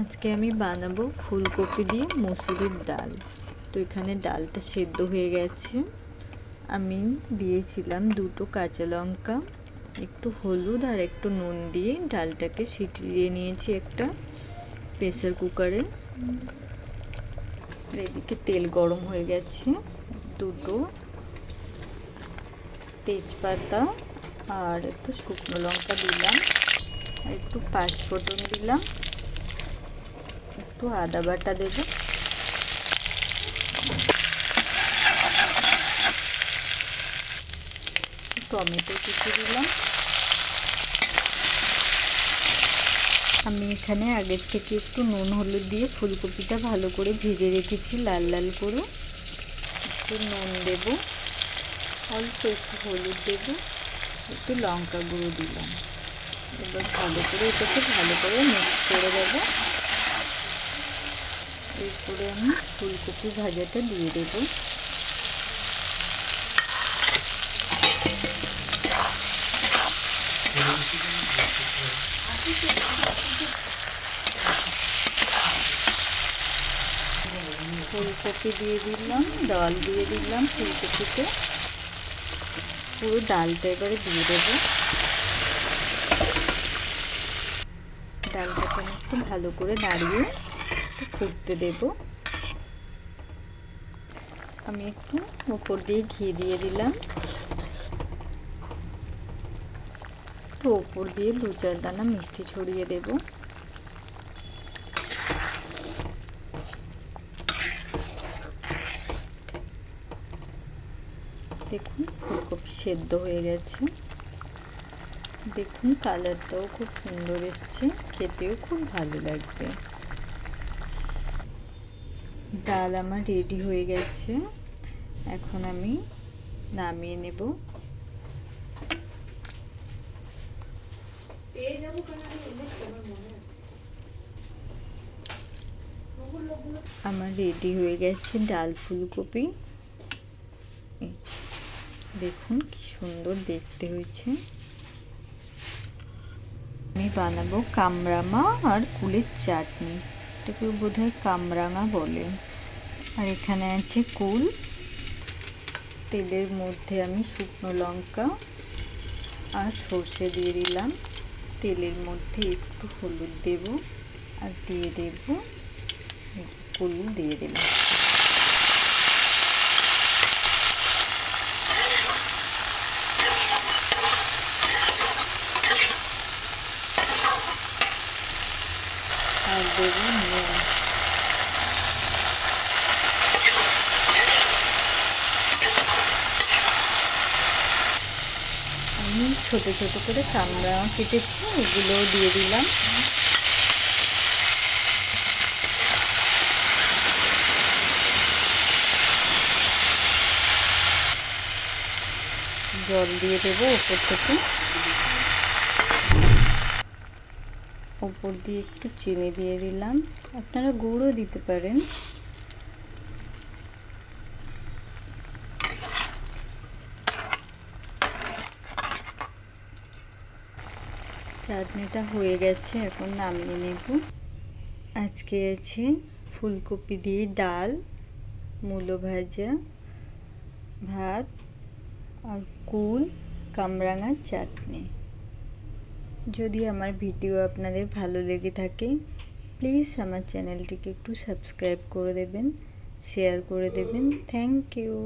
আজকে আমি বানাবো ফুলকপি দিয়ে মসুরির ডাল। তো এখানে ডালটা সেদ্ধ হয়ে গেছে। আমি দিয়েছিলাম 2টো কাঁচা লঙ্কা, একটু হলুদ আর একটু নুন দিয়ে ডালটাকে সিটি দিয়ে নিয়েছি একটা প্রেসার কুকারে। এদিকে তেল গরম হয়ে গেছে, 2টো তেজপাতা আর একটু শুকনো লঙ্কা দিলাম, আর একটু পাঁচফোড়ন দিলাম, একটু আদা বাটা দেব, টমেটো কুচি দিলাম। আমি এখানে আগের থেকে একটু নুন হলুদ দিয়ে ফুলকপিটা ভালো করে ভেজে রেখেছি লাল লাল করে। একটু নুন দেব, অল্প একটু হলুদ দেব, একটু লঙ্কা গুঁড়ো দিলাম। এবার ভালো করে এটাকে ভালো করে মিক্স করে দেবো। এরপরে আমি ফুলকপি ভাজাটা দিয়ে দেবো। ফুলকপি দিয়ে দিলাম, ডাল দিয়ে দিলাম ফুলকপিতে, পুরো ডালটা এবারে দিয়ে দেবো। ডালটাকে আমি একটু ভালো করে নাড়িয়ে একটু ফুটতে দেব। আমি একটু উপর দিয়ে ঘি দিয়ে দিলাম, একটু উপর দিয়ে 2-4 দানা মিষ্টি ছড়িয়ে দেব। দেখুন ফুলকপি সেদ্ধ হয়ে গেছে। দেখুন কালারটাও খুব সুন্দর এসছে, খেতেও খুব ভালো লাগবে। ডাল আমার রেডি হয়ে গেছে, এখন আমি নামিয়ে নেব। আমার রেডি হয়ে গেছে ডাল ফুলকপি। দেখুন কি সুন্দর দেখতে হয়েছে। আমি বানাবো কামরাঙা আর কুলের চাটনি, এটাকে বোধহয় কামরাঙা বলে। আর এখানে আছে কুল। তেলের মধ্যে আমি শুকনো লঙ্কা আর সর্ষে দিয়ে দিলাম। তেলের মধ্যে একটু হলুদ দেব আর দিয়ে দেব কুল দিয়ে দিলাম। আর দেব নুন। আমি ছোট ছোট করে কামরাঙা কেটেছি, ওগুলোও দিয়ে দিলাম। জল দিয়ে দেবো উপর থেকে, উপর দিয়ে একটু চিনি দিয়ে দিলাম, আপনারা গুঁড়ও দিতে পারেন। চাটনিটা হয়ে গেছে, এখন নামিয়ে নেব। আজকে আছে ফুলকপি দিয়ে ডাল, মূলো ভাজা, ভাত আর কুল কামরাঙার চাটনি। যদি আমার ভিডিও আপনাদের ভালো লেগে থাকে, প্লিজ আমার চ্যানেলটিকে একটু সাবস্ক্রাইব করে দেবেন, শেয়ার করে দেবেন। Thank you.